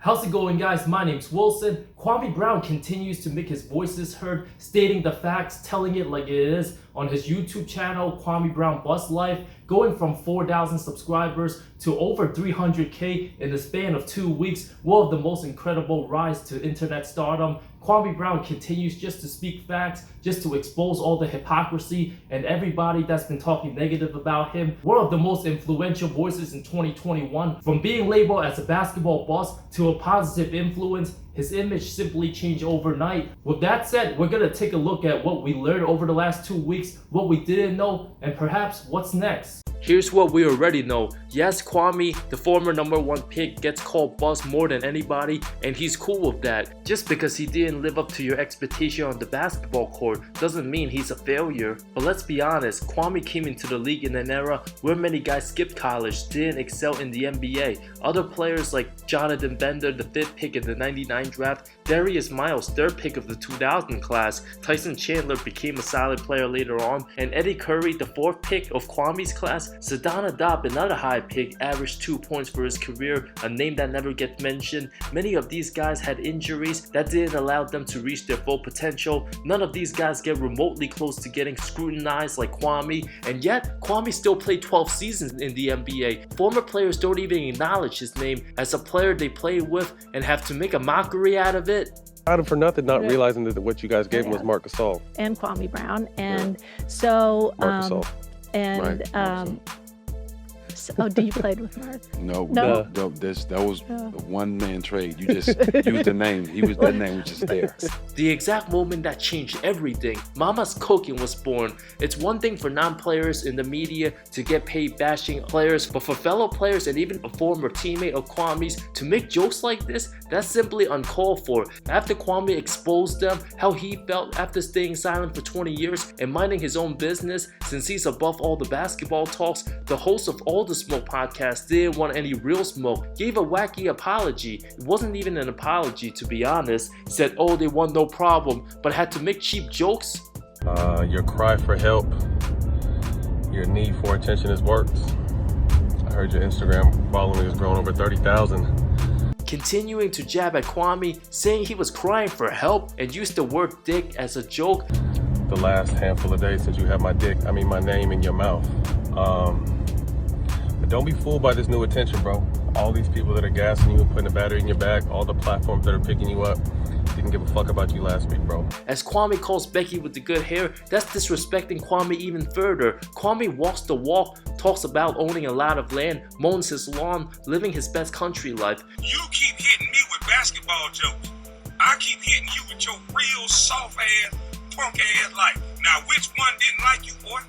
How's it going, guys? My name's Wilson. Kwame Brown continues to make his voices heard, stating the facts, telling it like it is on his YouTube channel, Kwame Brown Bus Life, going from 4,000 subscribers to over 300K in the span of 2 weeks. One of the most incredible rise to internet stardom. Kwame Brown continues just to speak facts, just to expose all the hypocrisy and everybody that's been talking negative about him. One of the most influential voices in 2021, from being labeled as a basketball boss to a positive influence. His image simply changed overnight. With that said, we're gonna take a look at what we learned over the last 2 weeks, what we didn't know, and perhaps what's next. Here's what we already know. Yes, Kwame, the former #1 pick, gets called boss more than anybody, and he's cool with that. Just because he didn't live up to your expectation on the basketball court doesn't mean he's a failure. But let's be honest, Kwame came into the league in an era where many guys skipped college, didn't excel in the NBA. Other players like Jonathan Bender, the 5th pick in the '99 draft, Darius Miles, 3rd pick of the 2000 class, Tyson Chandler became a solid player later on, and Eddie Curry, the 4th pick of Kwame's class. Sadana Diop, another high pick, averaged 2 points for his career, a name that never gets mentioned. Many of these guys had injuries that didn't allow them to reach their full potential. None of these guys get remotely close to getting scrutinized like Kwame, and yet Kwame still played 12 seasons in the NBA. Former players don't even acknowledge his name as a player they played with and have to make a mockery out of it. Out of for nothing, not realizing that what you guys gave him was Marc Gasol and Kwame Brown, and so Marc Gasol. And oh, do you played with Marc? No. That was a one-man trade. You just used the name. That name was just there. The exact moment that changed everything. Mama's Cooking was born. It's one thing for non-players in the media to get paid bashing players, but for fellow players and even a former teammate of Kwame's to make jokes like this, that's simply uncalled for. After Kwame exposed them, how he felt after staying silent for 20 years and minding his own business, since he's above all the basketball talks, the host of All the Smoke podcast didn't want any real smoke, gave a wacky apology. It wasn't even an apology, to be honest. Said, oh, they want no problem, but had to make cheap jokes. Your cry for help, your need for attention has worked. I heard your Instagram following has grown over 30,000. Continuing to jab at Kwame, saying he was crying for help and used the word dick as a joke. The last handful of days since you had my name in your mouth. But don't be fooled by this new attention, bro. All these people that are gassing you and putting a battery in your back, all the platforms that are picking you up, didn't give a fuck about you last week, bro. As Kwame calls Becky with the good hair, that's disrespecting Kwame even further. Kwame walks the walk, talks about owning a lot of land, mows his lawn, living his best country life. You keep hitting me with basketball jokes. I keep hitting you with your real soft ass, punk ass life. Now which one didn't like you, boy?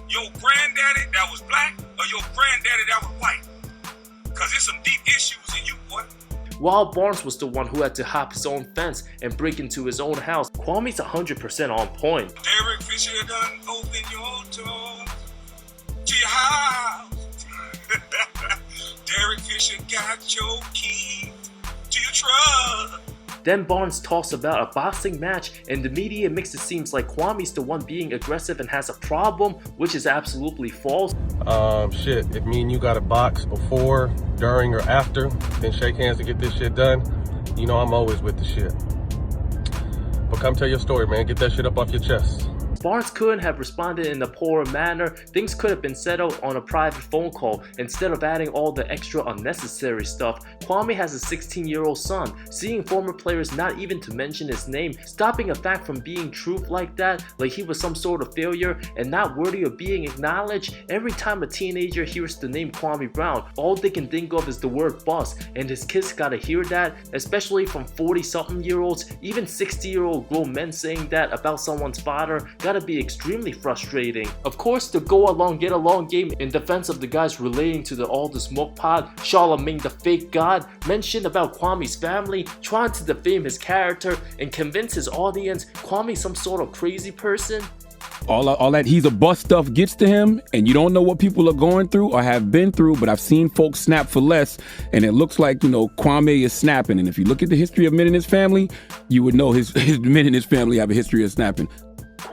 Your granddaddy that was black or your granddaddy that was white? Cause there's some deep issues in you, boy. While Barnes was the one who had to hop his own fence and break into his own house, Kwame's 100% on point. Derek Fisher done open your door to your house. Derek Fisher got your key to your truck. Then Barnes talks about a boxing match, and the media makes it seem like Kwame's the one being aggressive and has a problem, which is absolutely false. Shit, if me and you got a box before, during, or after, then shake hands to get this shit done, you know I'm always with the shit. But come tell your story, man. Get that shit up off your chest. Barnes couldn't have responded in a poorer manner. Things could have been settled on a private phone call instead of adding all the extra unnecessary stuff. Kwame has a 16-year-old son. Seeing former players not even to mention his name, stopping a fact from being truth like that, like he was some sort of failure and not worthy of being acknowledged. Every time a teenager hears the name Kwame Brown, all they can think of is the word boss, and his kids gotta hear that, especially from 40-something-year-olds, even 60-year-old grown men saying that about someone's father. Gotta be extremely frustrating. Of course, the go along get along game in defense of the guys relating to the All the Smoke pod, Charlemagne the fake god mentioned about Kwame's family, trying to defame his character and convince his audience Kwame's some sort of crazy person. All that he's a bust stuff gets to him, and you don't know what people are going through or have been through, but I've seen folks snap for less, and it looks like, Kwame is snapping. And if you look at the history of men in his family, you would know his men in his family have a history of snapping.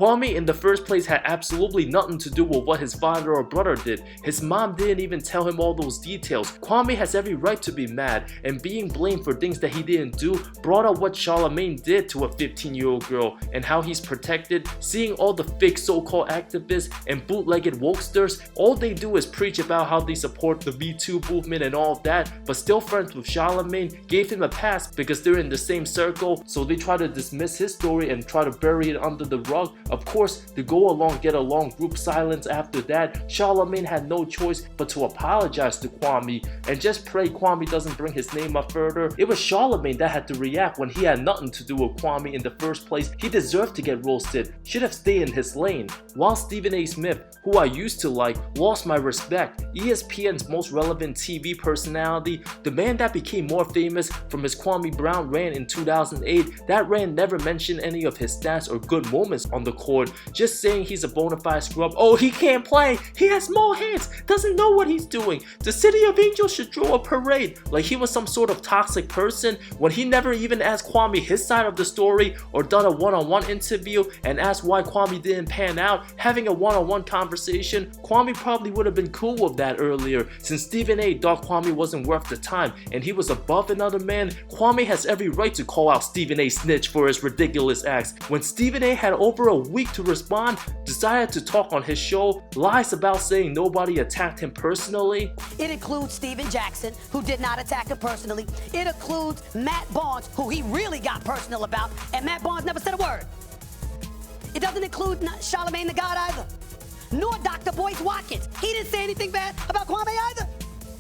Kwame in the first place had absolutely nothing to do with what his father or brother did. His mom didn't even tell him all those details. Kwame has every right to be mad, and being blamed for things that he didn't do brought up what Charlamagne did to a 15-year-old girl and how he's protected. Seeing all the fake so-called activists and bootlegged wokesters, all they do is preach about how they support the Me Too movement and all of that, but still friends with Charlamagne, gave him a pass because they're in the same circle, so they try to dismiss his story and try to bury it under the rug. Of course, the go along get along group silence after that. Charlamagne had no choice but to apologize to Kwame and just pray Kwame doesn't bring his name up further. It was Charlamagne that had to react when he had nothing to do with Kwame in the first place. He deserved to get roasted, should have stayed in his lane. While Stephen A. Smith, who I used to like, lost my respect, ESPN's most relevant TV personality, the man that became more famous from his Kwame Brown rant in 2008, that rant never mentioned any of his stats or good moments on the court, just saying he's a bona fide scrub. Oh, he can't play, he has small hands, doesn't know what he's doing. The City of Angels should throw a parade, like he was some sort of toxic person, when he never even asked Kwame his side of the story or done a one-on-one interview and asked why Kwame didn't pan out. Having a one-on-one conversation, Kwame probably would have been cool with that earlier, since Stephen A. thought Kwame wasn't worth the time and he was above another man. Kwame has every right to call out Stephen A. snitch for his ridiculous acts. When Stephen A. had over a week to respond, decided to talk on his show, lies about saying nobody attacked him personally. It includes Steven Jackson, who did not attack him personally. It includes Matt Barnes, who he really got personal about, and Matt Barnes never said a word. It doesn't include Charlamagne the God either, nor Dr. Boyce Watkins. He didn't say anything bad about Kwame either.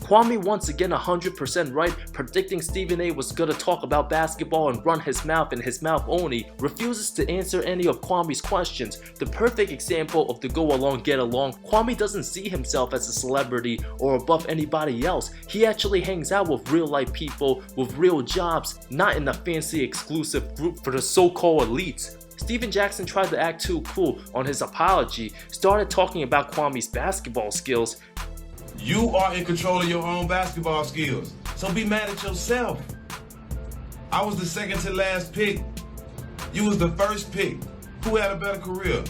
Kwame once again 100% right, predicting Stephen A. was gonna talk about basketball and run his mouth and his mouth only, refuses to answer any of Kwame's questions. The perfect example of the go along get along. Kwame doesn't see himself as a celebrity or above anybody else. He actually hangs out with real life people with real jobs, not in a fancy exclusive group for the so-called elites. Stephen Jackson tried to act too cool on his apology, started talking about Kwame's basketball skills. You are in control of your own basketball skills, so be mad at yourself. I was the second to last pick. You was the first pick. Who had a better career?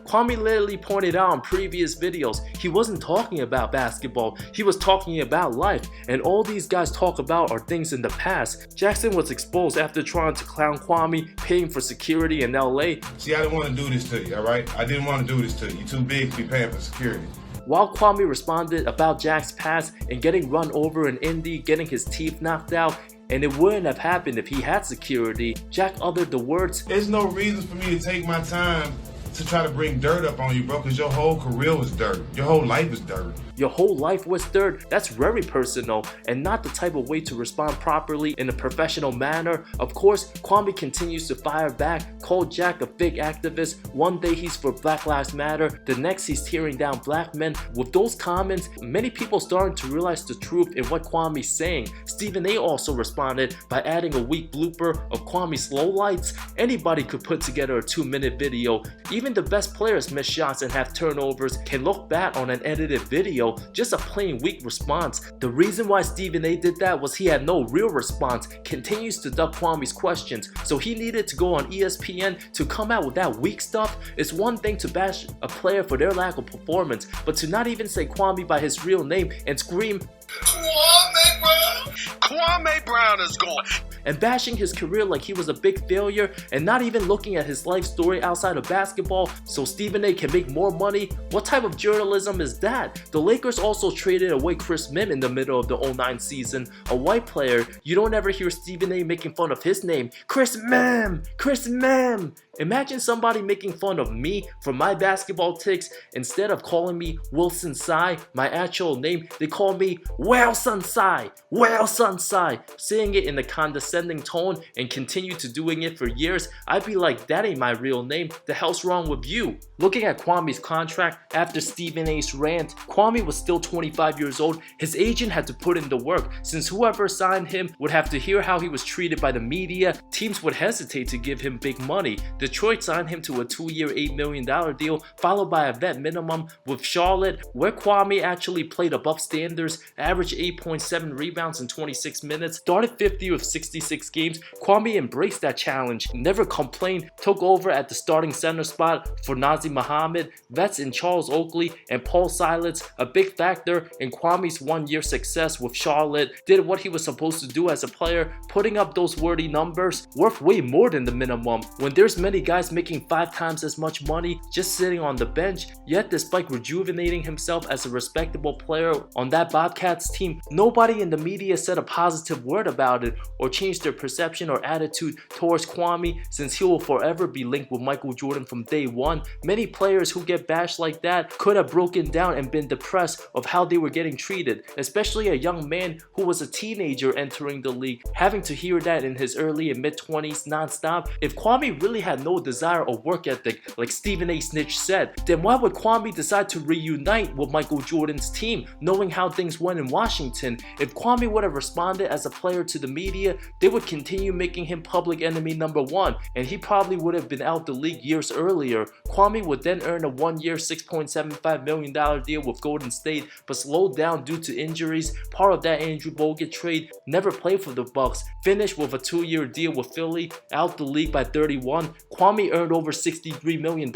Kwame literally pointed out in previous videos, he wasn't talking about basketball, he was talking about life, and all these guys talk about are things in the past. Jackson was exposed after trying to clown Kwame, paying for security in LA. See, I didn't want to do this to you, alright? I didn't want to do this to you. You're too big to be paying for security. While Kwame responded about Jack's past and getting run over in Indy, getting his teeth knocked out, and it wouldn't have happened if he had security, Jack uttered the words, "There's no reason for me to take my time to try to bring dirt up on you, bro, because your whole career was dirt. Your whole life is dirt." Your whole life was dirt? That's very personal and not the type of way to respond properly in a professional manner. Of course, Kwame continues to fire back, called Jack a fake activist. One day he's for Black Lives Matter, the next he's tearing down black men. With those comments, many people starting to realize the truth in what Kwame's saying. Stephen A. also responded by adding a weak blooper of Kwame's lowlights. Anybody could put together a 2-minute video. Even the best players miss shots and have turnovers, can look bad on an edited video. Just a plain weak response. The reason why Stephen A. did that was he had no real response, continues to duck Kwame's questions, so he needed to go on ESPN to come out with that weak stuff. It's one thing to bash a player for their lack of performance, but to not even say Kwame by his real name and scream, Kwame Brown! Kwame Brown is gone. And bashing his career like he was a big failure and not even looking at his life story outside of basketball so Stephen A. can make more money. What type of journalism is that? The Lakers also traded away Chris Mim in the middle of the 09 season, a white player. You don't ever hear Stephen A. making fun of his name. Chris Mim! Chris Mim! Imagine somebody making fun of me for my basketball takes. Instead of calling me Wilson Tsai, my actual name, they call me Wilson Tsai, Wilson Tsai, saying it in a condescending tone and continue to doing it for years. I'd be like, that ain't my real name. The hell's wrong with you? Looking at Kwame's contract after Stephen A.'s rant, Kwame was still 25 years old. His agent had to put in the work, since whoever signed him would have to hear how he was treated by the media. Teams would hesitate to give him big money. Detroit signed him to a 2-year $8 million deal, followed by a vet minimum with Charlotte, where Kwame actually played above standards, averaged 8.7 rebounds in 26 minutes, started 50 of 66 games. Kwame embraced that challenge, never complained, took over at the starting center spot for Nazir Muhammad, vets in Charles Oakley and Paul Silas, a big factor in Kwame's one-year success with Charlotte, did what he was supposed to do as a player, putting up those worthy numbers, worth way more than the minimum. When there's many guys making 5 times as much money just sitting on the bench, yet despite rejuvenating himself as a respectable player on that Bobcats team, nobody in the media said a positive word about it or changed their perception or attitude towards Kwame, since he will forever be linked with Michael Jordan from day one. Many players who get bashed like that could have broken down and been depressed of how they were getting treated, especially a young man who was a teenager entering the league, having to hear that in his early and mid-20s non-stop. If Kwame really had no desire or work ethic, like Stephen A. Snitch said, then why would Kwame decide to reunite with Michael Jordan's team, knowing how things went in Washington? If Kwame would have responded as a player to the media, they would continue making him public enemy number 1, and he probably would have been out the league years earlier. Kwame would then earn a one-year $6.75 million deal with Golden State, but slowed down due to injuries, part of that Andrew Bogut trade, never played for the Bucks, finished with a 2-year deal with Philly, out the league by 31. Kwame earned over $63 million.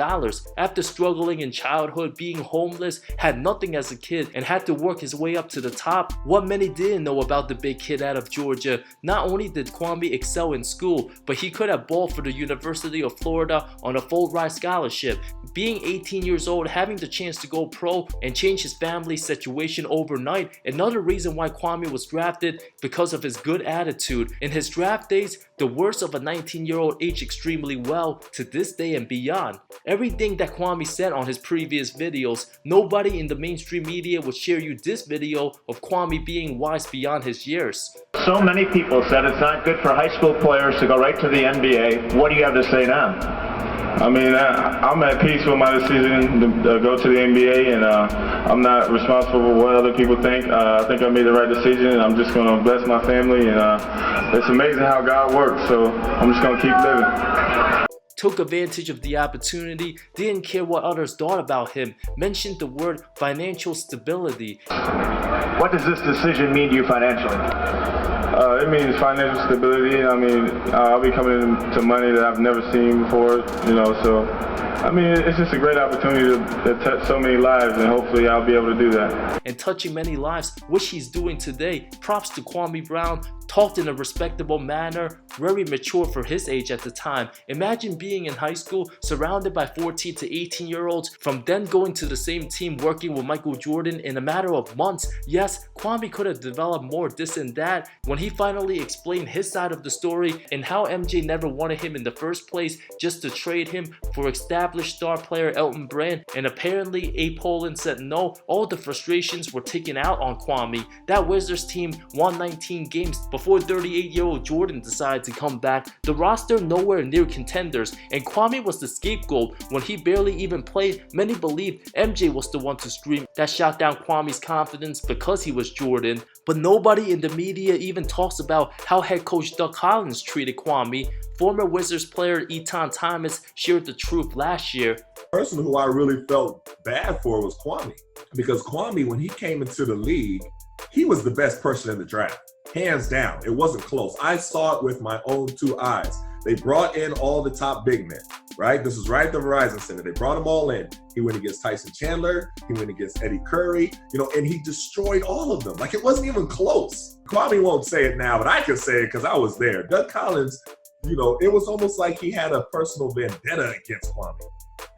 After struggling in childhood, being homeless, had nothing as a kid, and had to work his way up to the top. What many didn't know about the big kid out of Georgia, not only did Kwame excel in school, but he could have balled for the University of Florida on a full-ride scholarship. Being 18 years old, having the chance to go pro and change his family situation overnight, another reason why Kwame was drafted, because of his good attitude. In his draft days, the worst of a 19-year-old aged extremely well to this day and beyond. Everything that Kwame said on his previous videos, nobody in the mainstream media would share you this video of Kwame being wise beyond his years. So many people said it's not good for high school players to go right to the NBA. What do you have to say now? I mean, I'm at peace with my decision to go to the NBA, and I'm not responsible for what other people think. I think I made the right decision, and I'm just going to bless my family, and it's amazing how God works, so I'm just going to keep living. Took advantage of the opportunity, didn't care what others thought about him, mentioned the word financial stability. What does this decision mean to you financially? It means financial stability. I mean, I'll be coming into money that I've never seen before, you know, so I mean, it's just a great opportunity to touch so many lives, and hopefully I'll be able to do that. And touching many lives, which he's doing today. Props to Kwame Brown, talked in a respectable manner, very mature for his age at the time. Imagine being in high school, surrounded by 14 to 18-year-olds, from then going to the same team working with Michael Jordan in a matter of months. Yes, Kwame could have developed more this and that. When he finally explained his side of the story and how MJ never wanted him in the first place, just to trade him for established star player Elton Brand, and apparently A. Poland said no, all the frustrations were taken out on Kwame. That Wizards team won 19 games before 38-year-old Jordan decided to come back. The roster nowhere near contenders, and Kwame was the scapegoat when he barely even played. Many believed MJ was the one to scream. That shot down Kwame's confidence because he was Jordan. But nobody in the media even talks about how head coach Doug Collins treated Kwame. Former Wizards player Etan Thomas shared the truth last year. The person who I really felt bad for was Kwame, because Kwame, when he came into the league, he was the best person in the draft. Hands down, it wasn't close. I saw it with my own 2 eyes. They brought in all the top big men, right? This was right at the Verizon Center. They brought them all in. He went against Tyson Chandler. He went against Eddie Curry, you know, and he destroyed all of them. Like, it wasn't even close. Kwame won't say it now, but I can say it because I was there. Doug Collins, you know, it was almost like he had a personal vendetta against Kwame.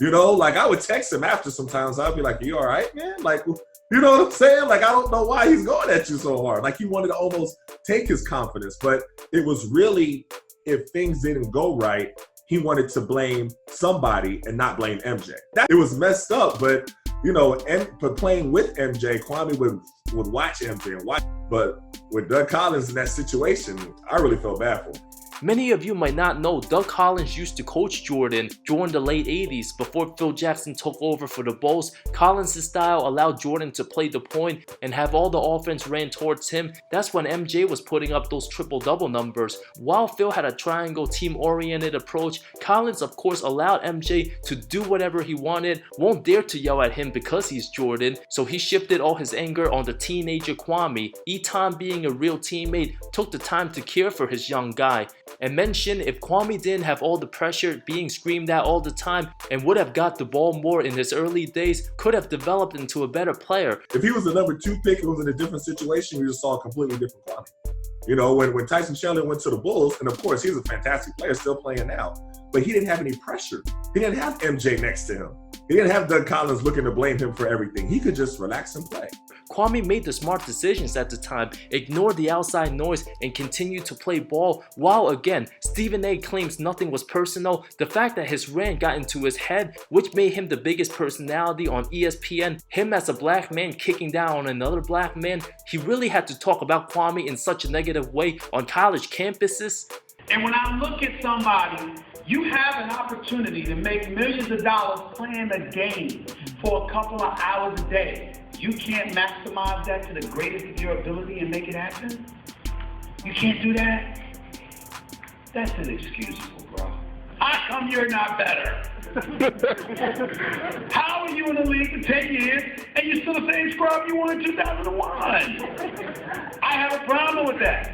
You know, like, I would text him after sometimes. I'd be like, you all right, man? Like, you know what I'm saying? Like, I don't know why he's going at you so hard. Like, he wanted to almost take his confidence. But it was really, if things didn't go right, he wanted to blame somebody and not blame MJ. It was messed up, but, you know, but playing with MJ, Kwame would watch MJ and watch. But with Doug Collins in that situation, I really felt bad for him. Many of you might not know Doug Collins used to coach Jordan during the late 80s. Before Phil Jackson took over for the Bulls, Collins' style allowed Jordan to play the point and have all the offense ran towards him. That's when MJ was putting up those triple-double numbers. While Phil had a triangle team-oriented approach, Collins of course allowed MJ to do whatever he wanted, won't dare to yell at him because he's Jordan, so he shifted all his anger on the teenager Kwame. Eton, being a real teammate, took the time to care for his young guy. And mention, if Kwame didn't have all the pressure being screamed at all the time and would have got the ball more in his early days, could have developed into a better player. If he was the number 2 pick, it was in a different situation, we just saw a completely different Kwame. You know, when Tyson Chandler went to the Bulls, and of course he's a fantastic player, still playing now, but he didn't have any pressure. He didn't have MJ next to him. He didn't have Doug Collins looking to blame him for everything. He could just relax and play. Kwame made the smart decisions at the time, ignored the outside noise, and continued to play ball. While again, Stephen A claims nothing was personal, the fact that his rant got into his head, which made him the biggest personality on ESPN, him as a black man kicking down on another black man, he really had to talk about Kwame in such a negative way on college campuses. And when I look at somebody, you have an opportunity to make millions of dollars playing a game for a couple of hours a day. You can't maximize that to the greatest of your ability and make it happen? You can't do that? That's inexcusable, bro. How come you're not better? How are you in the league for 10 years and you're still the same scrub you were in 2001? I have a problem with that.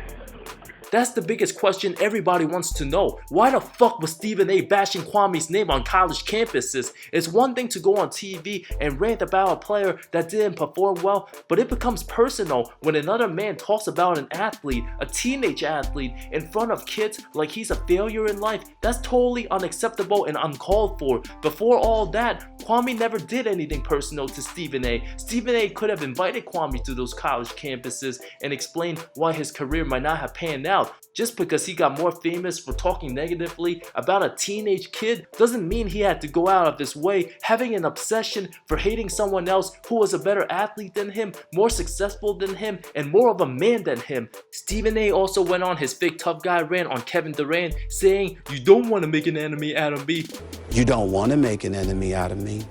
That's the biggest question everybody wants to know. Why the fuck was Stephen A bashing Kwame's name on college campuses? It's one thing to go on TV and rant about a player that didn't perform well, but it becomes personal when another man talks about an athlete, a teenage athlete, in front of kids like he's a failure in life. That's totally unacceptable and uncalled for. Before all that, Kwame never did anything personal to Stephen A. Stephen A could have invited Kwame to those college campuses and explained why his career might not have panned out. Just because he got more famous for talking negatively about a teenage kid doesn't mean he had to go out of his way having an obsession for hating someone else who was a better athlete than him, more successful than him, and more of a man than him. Stephen A also went on his fake tough guy rant on Kevin Durant, saying, "You don't want to make an enemy out of me." You don't want to make an enemy out of me.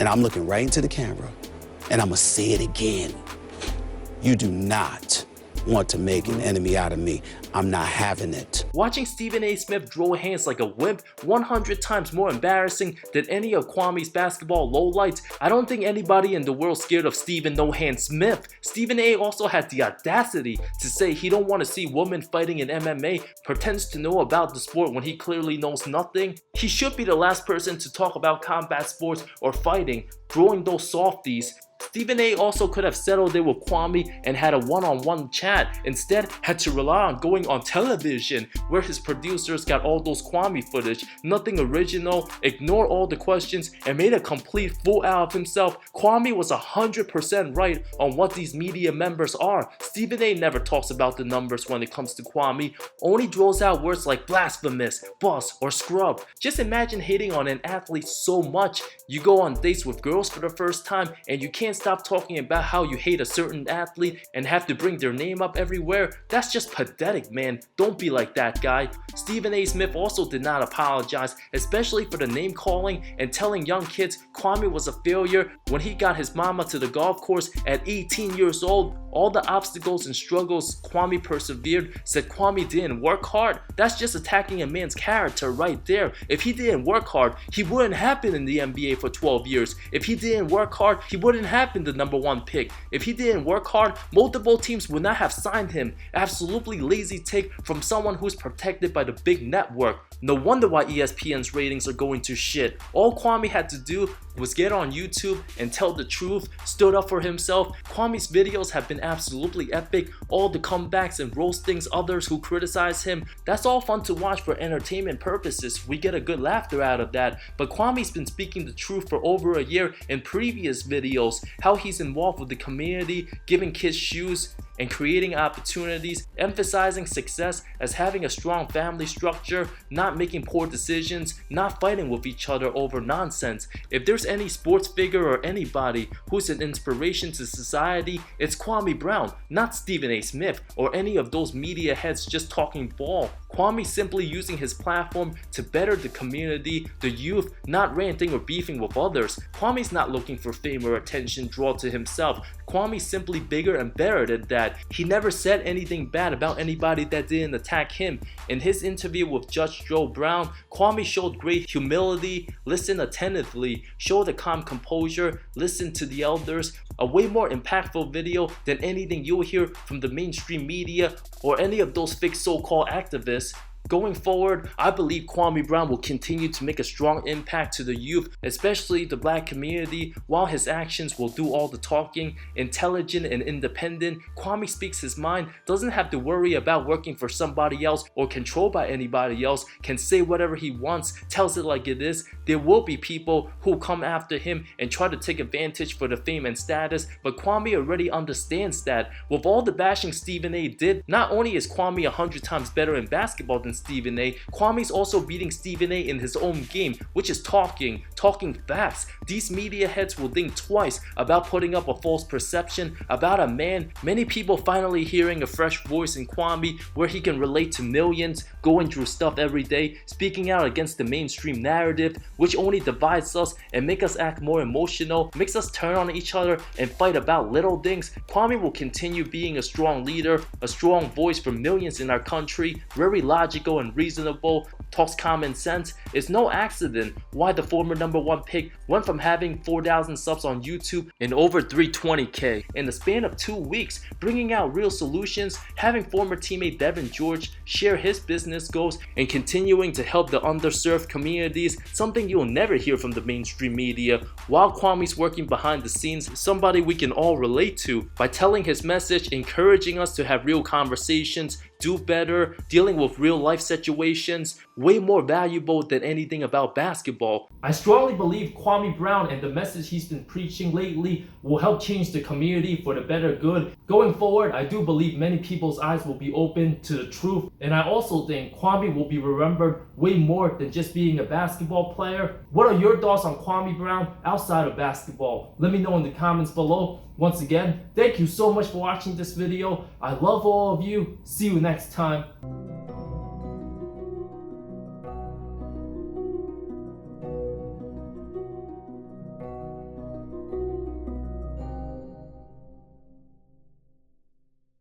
And I'm looking right into the camera, and I'm gonna say it again. You do not want to make an enemy out of me. I'm not having it. Watching Stephen A. Smith draw hands like a wimp, 100 times more embarrassing than any of Kwame's basketball lowlights. I don't think anybody in the world scared of Stephen No Hand Smith. Stephen A. also had the audacity to say he don't want to see women fighting in MMA, pretends to know about the sport when he clearly knows nothing. He should be the last person to talk about combat sports or fighting, throwing those softies. Stephen A. also could have settled it with Kwame and had a one-on-one chat, instead had to rely on going on television where his producers got all those Kwame footage, nothing original, ignored all the questions, and made a complete fool out of himself. Kwame was 100% right on what these media members are. Stephen A. never talks about the numbers when it comes to Kwame, only draws out words like blasphemous, boss, or scrub. Just imagine hating on an athlete so much, you go on dates with girls for the first time and you can't stop talking about how you hate a certain athlete and have to bring their name up everywhere. That's just pathetic, man. Don't be like that guy. Stephen A. Smith also did not apologize, especially for the name calling and telling young kids Kwame was a failure when he got his mama to the golf course at 18 years old. All the obstacles and struggles Kwame persevered, said Kwame didn't work hard. That's just attacking a man's character right there. If he didn't work hard, he wouldn't have been in the NBA for 12 years. If he didn't work hard, he wouldn't have been the #1 pick. If he didn't work hard, multiple teams would not have signed him. Absolutely lazy take from someone who's protected by the big network. No wonder why ESPN's ratings are going to shit. All Kwame had to do was get on YouTube and tell the truth, stood up for himself. Kwame's videos have been absolutely epic. All the comebacks and roastings others who criticize him, that's all fun to watch for entertainment purposes. We get a good laughter out of that. But Kwame's been speaking the truth for over a year in previous videos, how he's involved with the community, giving kids shoes and creating opportunities, emphasizing success as having a strong family structure, not making poor decisions, not fighting with each other over nonsense. If there's any sports figure or anybody who's an inspiration to society, it's Kwame Brown, not Stephen A. Smith or any of those media heads just talking ball. Kwame simply using his platform to better the community, the youth, not ranting or beefing with others. Kwame's not looking for fame or attention drawn to himself. Kwame's simply bigger and better than that. He never said anything bad about anybody that didn't attack him. In his interview with Judge Joe Brown, Kwame showed great humility, listened attentively, showed a calm composure, listened to the elders. A way more impactful video than anything you'll hear from the mainstream media or any of those fake so-called activists. Going forward, I believe Kwame Brown will continue to make a strong impact to the youth, especially the black community, while his actions will do all the talking. Intelligent and independent, Kwame speaks his mind, doesn't have to worry about working for somebody else or controlled by anybody else, can say whatever he wants, tells it like it is. There will be people who come after him and try to take advantage for the fame and status, but Kwame already understands that. With all the bashing Stephen A. did, not only is Kwame 100 times better in basketball than Stephen A, Kwame's also beating Stephen A in his own game, which is talking facts. These media heads will think twice about putting up a false perception about a man. Many people finally hearing a fresh voice in Kwame where he can relate to millions, going through stuff every day, speaking out against the mainstream narrative, which only divides us and make us act more emotional, makes us turn on each other and fight about little things. Kwame will continue being a strong leader, a strong voice for millions in our country, very logical and reasonable, talks common sense. It's no accident why the former #1 pick went from having 4,000 subs on YouTube and over 320k in the span of 2 weeks, bringing out real solutions, having former teammate Devin George share his business goals, and continuing to help the underserved communities, something you'll never hear from the mainstream media. While Kwame's working behind the scenes, somebody we can all relate to by telling his message, encouraging us to have real conversations, do better, dealing with real life situations, way more valuable than anything about basketball. I strongly believe Kwame Brown and the message he's been preaching lately will help change the community for the better good. Going forward, I do believe many people's eyes will be open to the truth, and I also think Kwame will be remembered way more than just being a basketball player. What are your thoughts on Kwame Brown outside of basketball? Let me know in the comments below. Once again, thank you so much for watching this video. I love all of you. See you next time.